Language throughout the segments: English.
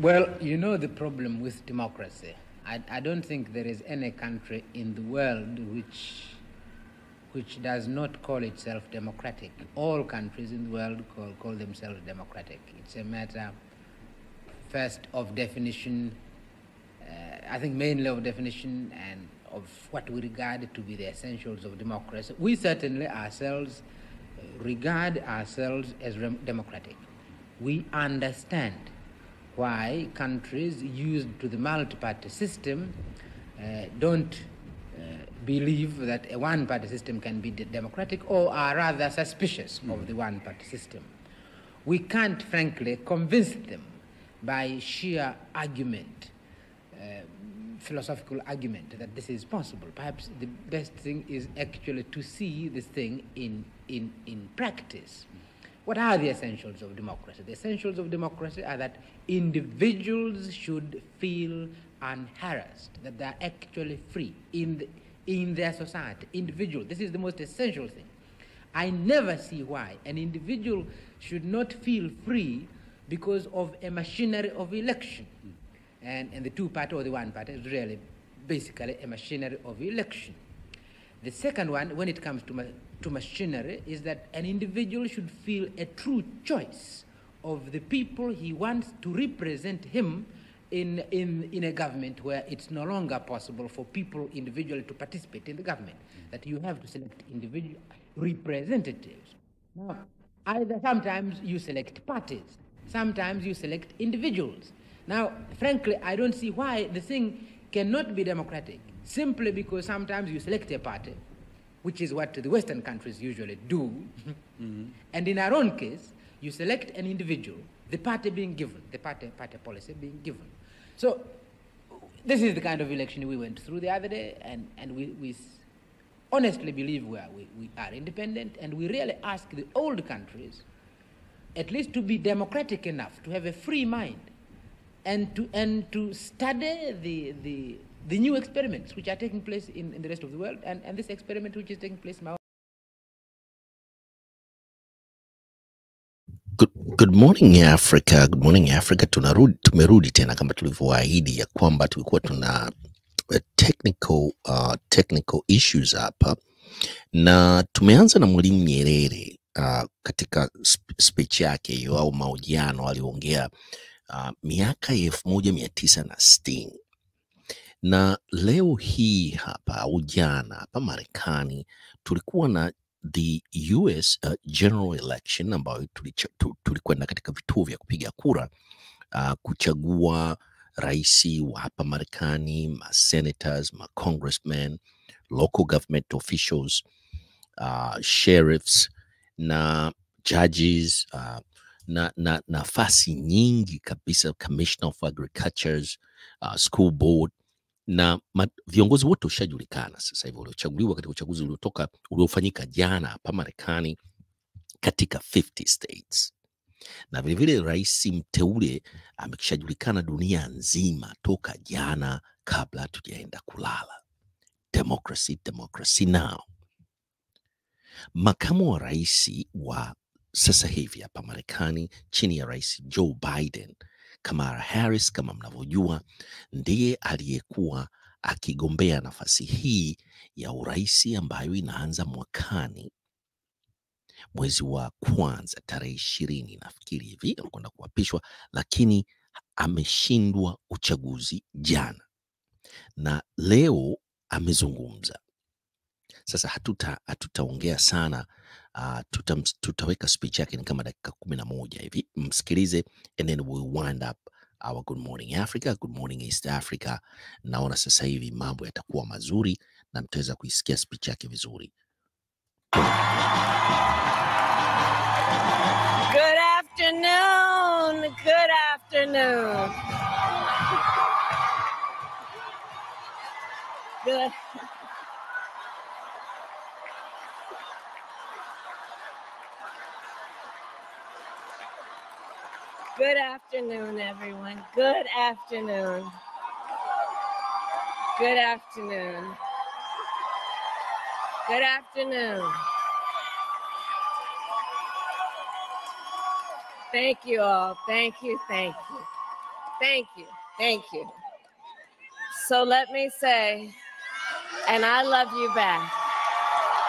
Well, you know the problem with democracy. I don't think there is any country in the world which does not call itself democratic. All countries in the world call themselves democratic. It's a matter, first, of definition, I think mainly of definition and of what we regard to be the essentials of democracy. We certainly ourselves regard ourselves as democratic. We understand why countries used to the multi-party system don't believe that a one-party system can be democratic, or are rather suspicious of the one-party system. We can't, frankly, convince them by sheer argument, philosophical argument, that this is possible. Perhaps the best thing is actually to see this thing in practice. What are the essentials of democracy? The essentials of democracy are that individuals should feel unharassed, that they are actually free in their society. Individual, this is the most essential thing. I never see why an individual should not feel free because of a machinery of election. And the two-party or the one-party is really basically a machinery of election. The second one, when it comes to machinery, is that an individual should feel a true choice of the people he wants to represent him in a government where it's no longer possible for people individually to participate in the government, that you have to select individual representatives. Now, either sometimes you select parties, sometimes you select individuals. Now, frankly, I don't see why the thing cannot be democratic, simply because sometimes you select a party, which is what the Western countries usually do, and in our own case, you select an individual, the party being given, the party policy being given. So this is the kind of election we went through the other day, and we honestly believe we are independent, and we really ask the old countries at least to be democratic enough, to have a free mind, and to study the new experiments which are taking place in the rest of the world, and this experiment which is taking place in our Good morning Africa, good morning Africa. Tumerudi tena kama tulivyoahidi ya kwamba tulikuwa tuna technical issues hapa, na tumeanza na Mwalimu Nyerere katika speech yake hiyo au mahojiano aliongea miaka 1960, na leo hii hapa au jana hapa Marekani tulikuwa na the US general election ambayo tulikwenda katika vituo vya kupiga kura kuchagua raisi wa hapa Marekani, ma senators, ma congressmen, local government officials, sheriffs na judges, na nafasi nyingi kabisa, commissioner of agricultures, school board, na viongozi wote ushajulikana sasa hivi waliochaguliwa katika uchaguzi uliofanyika jana hapa Marekani katika 50 states. Na vilevile rais mteule ameshajulikana dunia nzima toka jana kabla tujaenda kulala. Democracy now. Makamu wa rais wa sasa hivi hapa Marekani chini ya rais Joe Biden, Kamala Harris, kama mnavyojua, ndiye aliyekuwa akigombea nafasi hii ya uraisi ambayo inaanza mwakani mwezi wa kwanza tarehe 20 nafikiri hivi alikwenda kuapishwa, lakini ameshindwa uchaguzi jana na leo amezungumza. Sasa hatutaongea sana, tutaweka speech yake ni kama dakika 11 hivi, msikilize, and then we'll wind up our Good Morning Africa, Good Morning East Africa. Naona sasa hivi mambo yatakuwa mazuri na mtaweza kuisikia speech yake vizuri. Good afternoon. Good afternoon. Good. Good afternoon, everyone. Good afternoon. Good afternoon. Good afternoon. Thank you all. Thank you. Thank you. Thank you. Thank you. So let me say, and I love you back.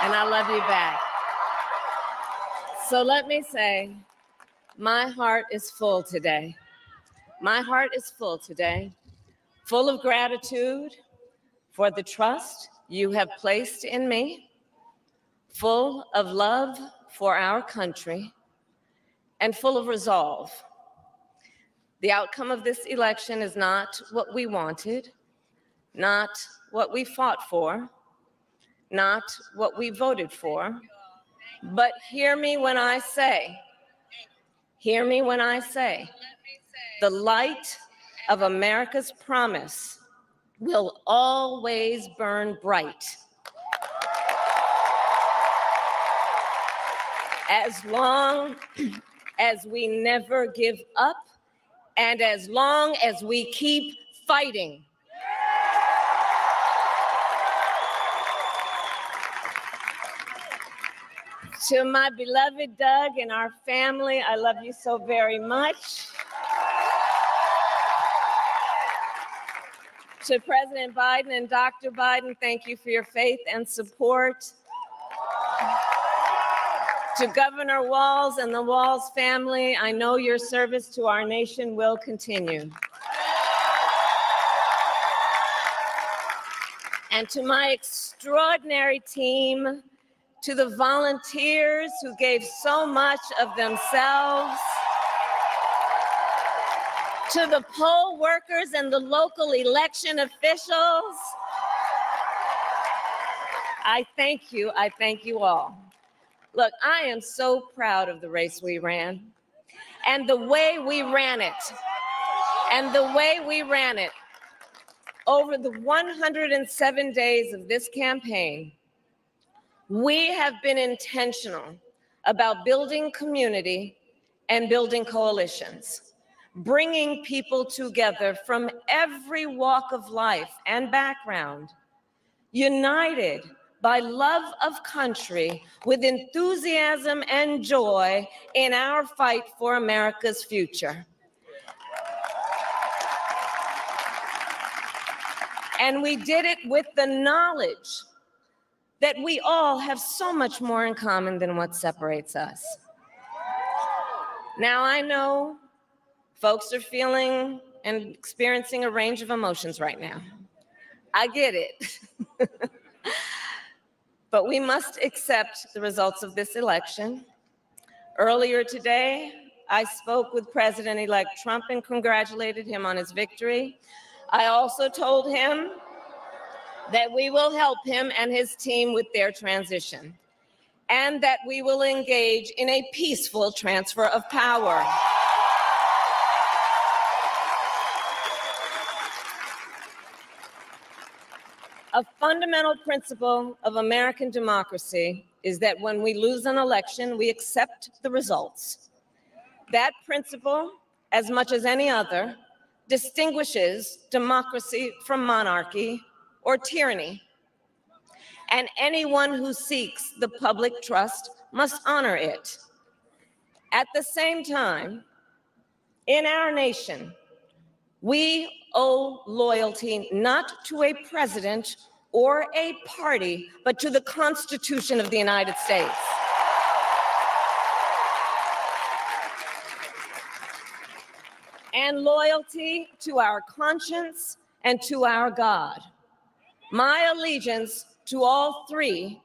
And I love you back. So let me say, my heart is full today. My heart is full today, full of gratitude for the trust you have placed in me, full of love for our country, and full of resolve. The outcome of this election is not what we wanted, not what we fought for, not what we voted for, but hear me when I say, the light of America's promise will always burn bright. As long as we never give up, and as long as we keep fighting. To my beloved Doug and our family, I love you so very much. To President Biden and Dr. Biden, thank you for your faith and support. To Governor Walz and the Walz family, I know your service to our nation will continue. And to my extraordinary team, to the volunteers who gave so much of themselves, to the poll workers and the local election officials, I thank you all. Look, I am so proud of the race we ran and the way we ran it, over the 107 days of this campaign. We have been intentional about building community and building coalitions, bringing people together from every walk of life and background, united by love of country with enthusiasm and joy in our fight for America's future. And we did it with the knowledge that we all have so much more in common than what separates us. Now, I know folks are feeling and experiencing a range of emotions right now. I get it. But we must accept the results of this election. Earlier today, I spoke with President-elect Trump and congratulated him on his victory. I also told him that we will help him and his team with their transition, and that we will engage in a peaceful transfer of power. A fundamental principle of American democracy is that when we lose an election, we accept the results. That principle, as much as any other, distinguishes democracy from monarchy or tyranny. And anyone who seeks the public trust must honor it. At the same time, in our nation, we owe loyalty not to a president or a party, but to the Constitution of the United States. And loyalty to our conscience and to our God. My allegiance to all three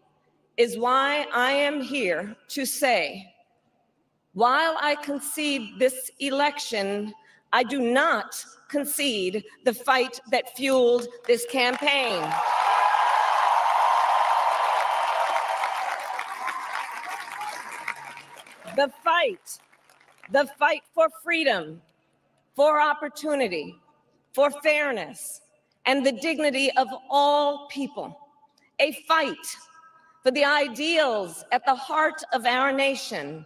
is why I am here to say, while I concede this election, I do not concede the fight that fueled this campaign. The fight for freedom, for opportunity, for fairness, and the dignity of all people. A fight for the ideals at the heart of our nation.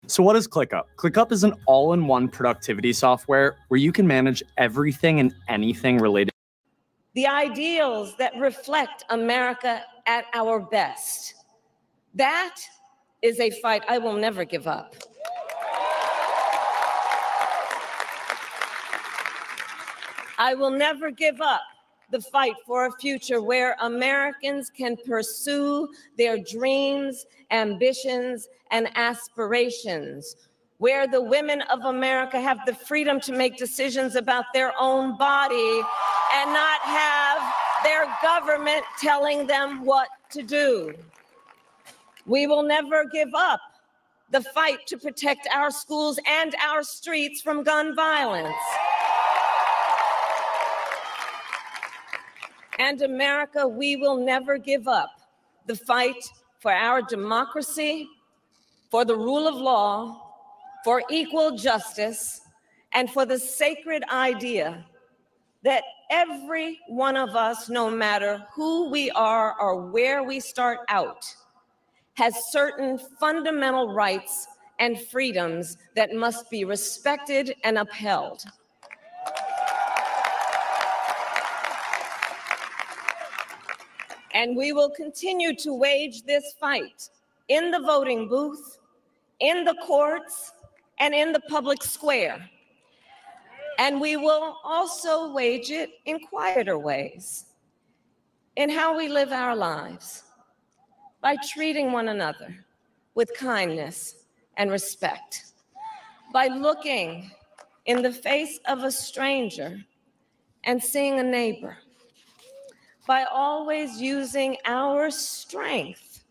So what is ClickUp? ClickUp is an all-in-one productivity software where you can manage everything and anything related. The ideals that reflect America at our best. That is a fight I will never give up. I will never give up the fight for a future where Americans can pursue their dreams, ambitions, and aspirations, where the women of America have the freedom to make decisions about their own body and not have their government telling them what to do. We will never give up the fight to protect our schools and our streets from gun violence. And America, we will never give up the fight for our democracy, for the rule of law, for equal justice, and for the sacred idea that every one of us, no matter who we are or where we start out, has certain fundamental rights and freedoms that must be respected and upheld. And we will continue to wage this fight in the voting booth, in the courts, and in the public square. And we will also wage it in quieter ways, in how we live our lives, by treating one another with kindness and respect, by looking in the face of a stranger and seeing a neighbor, by always using our strength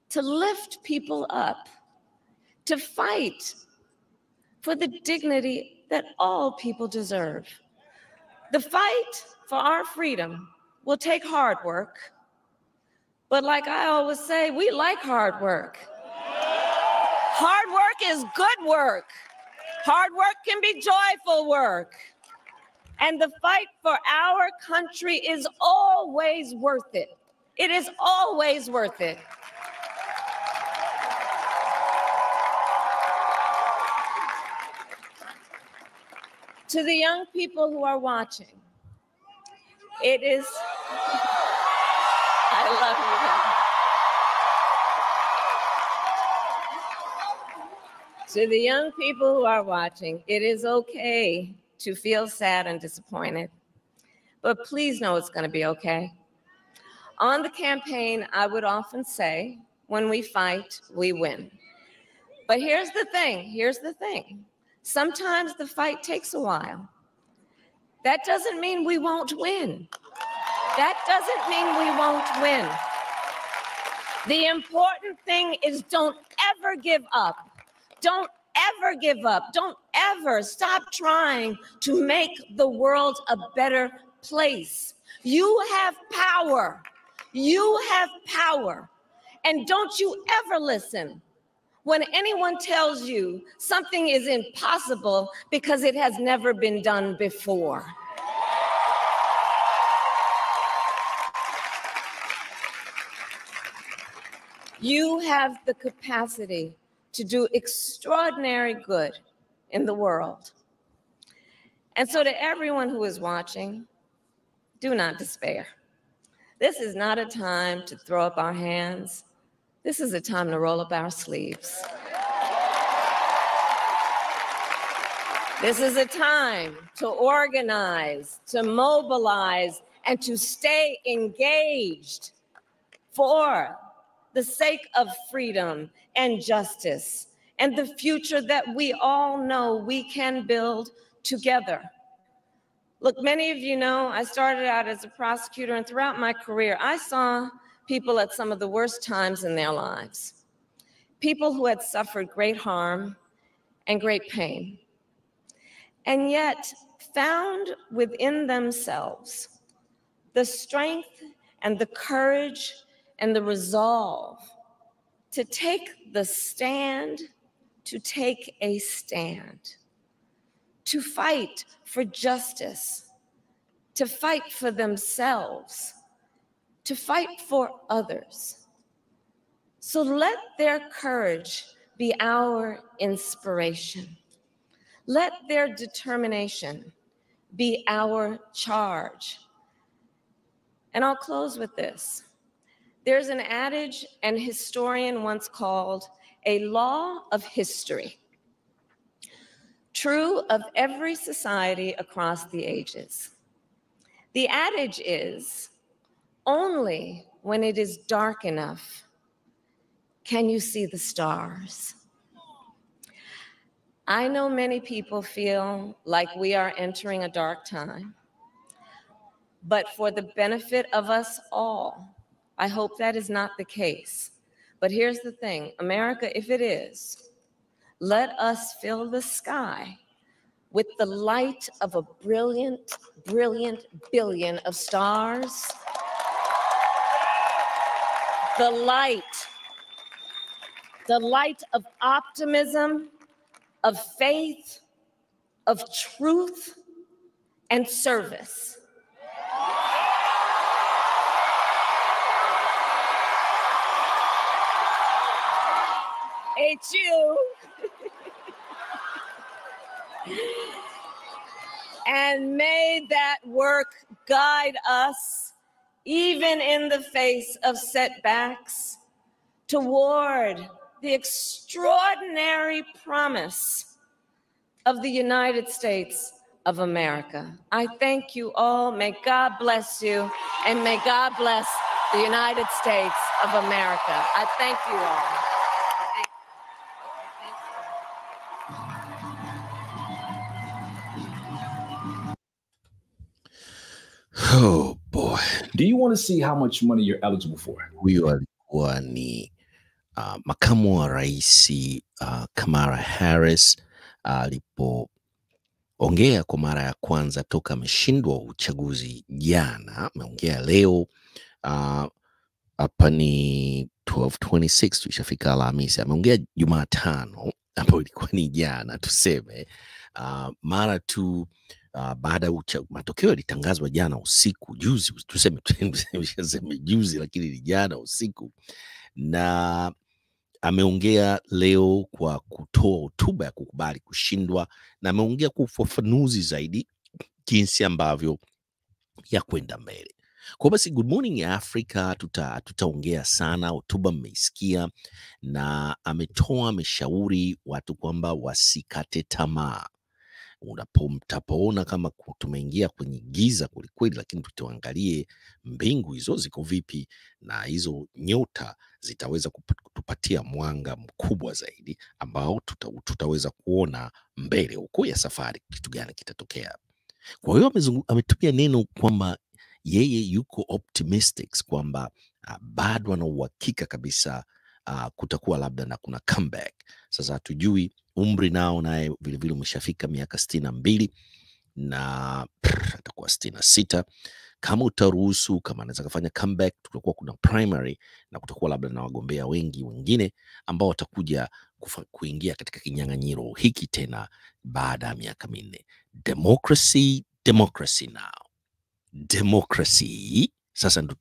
to lift people up, to fight for the dignity that all people deserve. The fight for our freedom will take hard work, but like I always say, we like hard work. Hard work is good work. Hard work can be joyful work. And the fight for our country is always worth it. It is always worth it. To the young people who are watching, it is, I love you guys. To the young people who are watching, it is okay to feel sad and disappointed, but please know it's going to be okay. On the campaign, I would often say, when we fight, we win. But here's the thing. Sometimes the fight takes a while. That doesn't mean we won't win. That doesn't mean we won't win. The important thing is don't ever give up. Don't ever give up. Don't ever stop trying to make the world a better place. You have power. You have power. And don't you ever listen when anyone tells you something is impossible because it has never been done before. You have the capacity to do extraordinary good in the world. And so to everyone who is watching, do not despair. This is not a time to throw up our hands. This is a time to roll up our sleeves. This is a time to organize, to mobilize, and to stay engaged for the sake of freedom and justice and the future that we all know we can build together. Look, many of you know I started out as a prosecutor, and throughout my career, I saw people at some of the worst times in their lives, people who had suffered great harm and great pain, and yet found within themselves the strength and the courage and the resolve to take the stand, to take a stand, to fight for justice, to fight for themselves, to fight for others. So let their courage be our inspiration. Let their determination be our charge. And I'll close with this. There's an adage an historian once called a law of history, true of every society across the ages. The adage is, only when it is dark enough can you see the stars. I know many people feel like we are entering a dark time, but for the benefit of us all, I hope that is not the case. But here's the thing, America, if it is, let us fill the sky with the light of a brilliant, brilliant billion of stars. The light of optimism, of faith, of truth, and service. HU. And may that work guide us, even in the face of setbacks, toward the extraordinary promise of the United States of America. I thank you all. May God bless you, and may God bless the United States of America. I thank you all. Oh boy. Do you want to see how much money you're eligible for? Huyu alikuwa ni makamu wa rais Kamala Harris alipoongea kwa mara ya kwanza toka ameshindwa uchaguzi jana. Ameongea leo hapa ni 12:26 tushafika Alhamisi. Ameongea Jumatano ambapo ilikuwa ni jana tuseme, mara tu baada ya matokeo yalitangazwa jana usiku, juzi tuseme juzi, lakini ni jana usiku, na ameongea leo kwa kutoa hotuba ya kukubali kushindwa, na ameongea kwa ufafanuzi zaidi jinsi ambavyo ya kwenda mbele. Kwa basi, Good Morning Africa tutaongea sana, hotuba mmeisikia, na ameshauri watu kwamba wasikate tamaa. Mtapoona kama tumeingia kwenye giza kwelikweli, lakini tuangalie mbingu hizo ziko vipi, na hizo nyota zitaweza kutupatia mwanga mkubwa zaidi ambao tutaweza kuona mbele huko ya safari kitu gani kitatokea. Kwa hiyo ametumia neno kwamba yeye yuko optimistic kwamba bado ana uhakika kabisa kutakuwa labda na kuna comeback. Sasa hatujui umri nao naye vile vile umeshafika miaka 62 na atakuwa 66. Kama utaruhusu, kama anaweza kufanya comeback, tutakuwa kuna primary na kutakuwa labda na wagombea wengi wengine ambao watakuja kuingia katika kinyang'anyiro hiki tena baada ya miaka 4. Democracy now. Democracy sasa ndo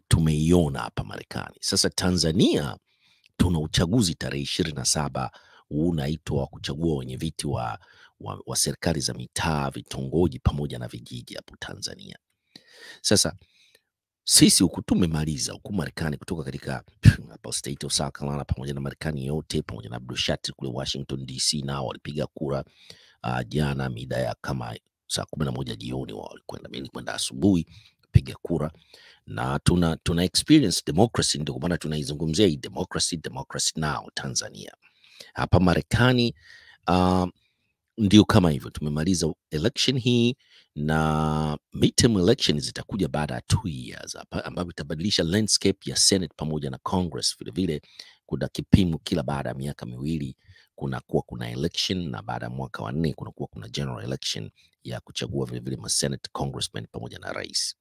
tumeiona hapa Marekani. Sasa Tanzania tuna uchaguzi tarehe 27 unaitwa kuchagua wenye viti wa serikali za mitaa, vitongoji pamoja na vijiji hapo Tanzania. Sasa sisi huku tumemaliza huku Marekani, kutoka katika hapo state of South Carolina pamoja na Marekani yote pamoja na Abdushat kule Washington DC, nao walipiga kura jana mida ya kama saa 11 jioni. Wao walikwenda asubuhi kupiga kura, na tuna experience democracy. Ndio maana tunaizungumzia hii democracy now Tanzania. Hapa Marekani ndio kama hivyo, tumemaliza election hii, na midterm election zitakuja baada ya 2 years hapa, ambapo itabadilisha landscape ya Senate pamoja na Congress. Vile vile kuna kipimo kila baada ya miaka 2 kuna election, na baada ya mwaka wa 4 kuna general election ya kuchagua vile vile Senate, congressmen pamoja na rais.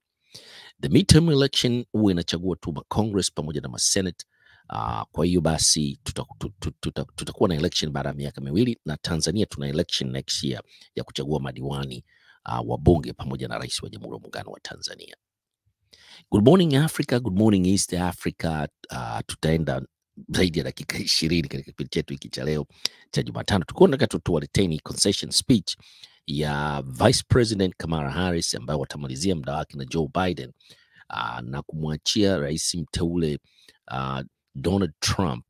The midterm election huwa inachagua tu Congress pamoja na Senate. Kwa hiyo basi tutakuwa na election baada ya miaka 2, na Tanzania tuna election next year ya kuchagua madiwani wa bunge pamoja na rais wa Jamhuri ya Muungano wa Tanzania. Good Morning Africa, Good Morning East Africa. Tutaenda zaidi ya dakika 20 katika kipindi chetu hiki cha leo cha Jumatano. Nataka tuwaleteni concession speech ya Vice President Kamala Harris ambayo watamalizia muda wake na Joe Biden na kumwachia rais mteule Donald Trump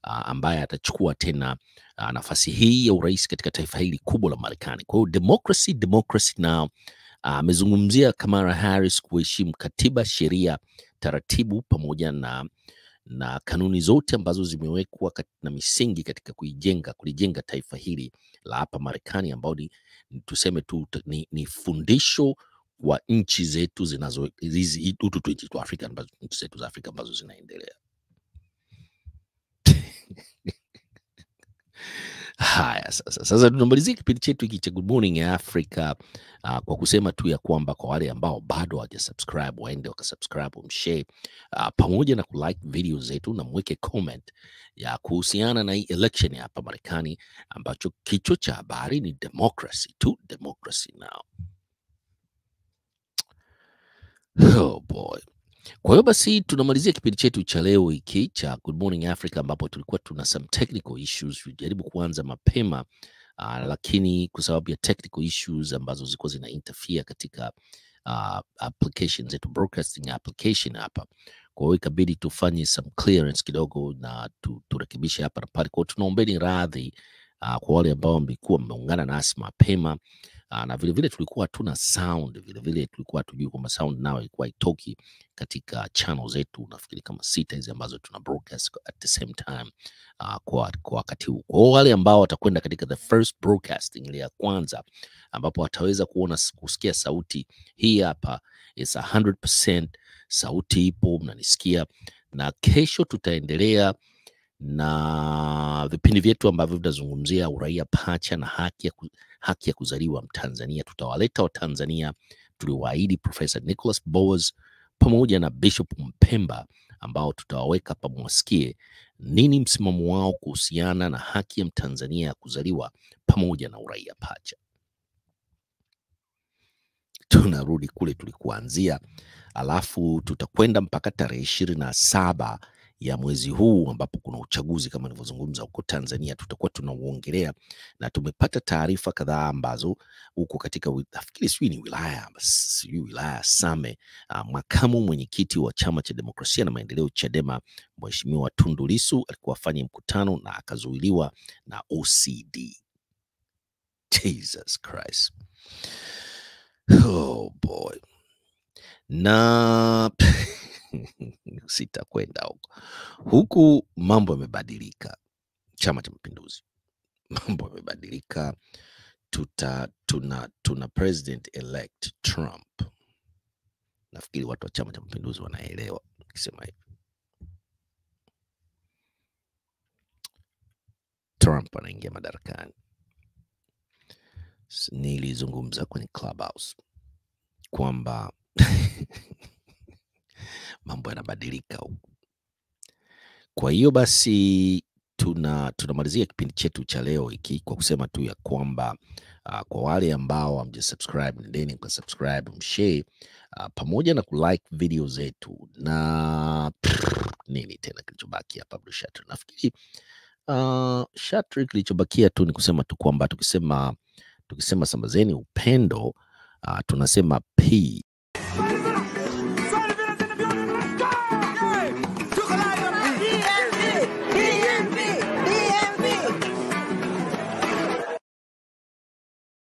ambaye atachukua tena nafasi hii ya urais katika taifa hili kubwa la Marekani. Kwa hiyo democracy now, Amezungumzia Kamala Harris kuheshimu katiba, sheria, taratibu pamoja na kanuni zote ambazo zimewekwa na misingi katika kulijenga taifa hili la hapa Marekani, ambao tuseme tu ni fundisho kwa nchi zetu zinazo hizi nchi za Afrika, ambazo nchi zetu za Afrika ambazo zinaendelea. Haya, sasa tunamalizia kipindi chetu hiki cha Good Morning Africa kwa kusema tu ya kwamba kwa wale ambao bado hawajasubscribe waende wakasubscribe, mshare pamoja na kulike video zetu na mweke comment ya kuhusiana na hii election ya hapa Marekani, ambacho kichwa cha habari ni democracy now. Oh boy. Kwa hiyo basi tunamalizia kipindi chetu cha leo hiki cha Good Morning Africa, ambapo tulikuwa tuna some technical issues. Tulijaribu kuanza mapema lakini kwa sababu ya technical issues ambazo zilikuwa zina interfere katika applications zetu, broadcasting application hapa, kwa hiyo ikabidi tufanye some clearance kidogo na turekebishe hapa na pale. Kwa hiyo tunaombeni radhi kwa wale ambao mlikuwa mmeungana nasi mapema. Na vile tulikuwa hatuna sound, vile tulikuwa hatujui kwamba sound nao ilikuwa itoki katika channel zetu, nafikiri kama 6 hizi ambazo tuna broadcast at the same time kwa wakati huu. Kwa wale ambao watakwenda katika the first broadcasting, ile ya kwanza, ambapo wataweza kusikia sauti hii hapa, is 100% sauti ipo, mnanisikia, na kesho tutaendelea na vipindi vyetu ambavyo vitazungumzia uraia pacha na haki ya kuzaliwa Mtanzania. Tutawaleta Watanzania tuliwaahidi, Professor Nicholas Boas pamoja na Bishop Mpemba, ambao tutawaweka hapa mwasikie nini msimamo wao kuhusiana na haki ya Mtanzania ya kuzaliwa pamoja na uraia pacha. Tunarudi kule tulikuanzia, alafu tutakwenda mpaka tarehe 27 ya mwezi huu, ambapo kuna uchaguzi kama nilivyozungumza huko Tanzania. Tutakuwa tunauongelea na tumepata taarifa kadhaa ambazo huko katika, nafikiri wilaya Same, makamu mwenyekiti wa Chama cha Demokrasia na Maendeleo Chadema, Mheshimiwa Tundu Lissu alikuwa afanye mkutano na akazuiliwa na OCD. Jesus Christ. Oh boy. Na sitakwenda huku, mambo yamebadilika Chama cha Mapinduzi, mambo yamebadilika. Tuna president elect Trump. Nafikiri watu wa Chama cha Mapinduzi wanaelewa nikisema hivi. Trump anaingia madarakani. Nilizungumza kwenye Clubhouse kwamba mambo yanabadilika huku. Kwa hiyo basi tunamalizia kipindi chetu cha leo hiki kwa kusema tu ya kwamba kwa wale ambao hamjasubscribe, nendeni kwa subscribe, mshare pamoja na kulike video zetu. Na nini tena kilichobaki hapa Blushat? Nafikiri Shatri, kilichobakia tu ni kusema tu kwamba tukisema sambazeni upendo, tunasema P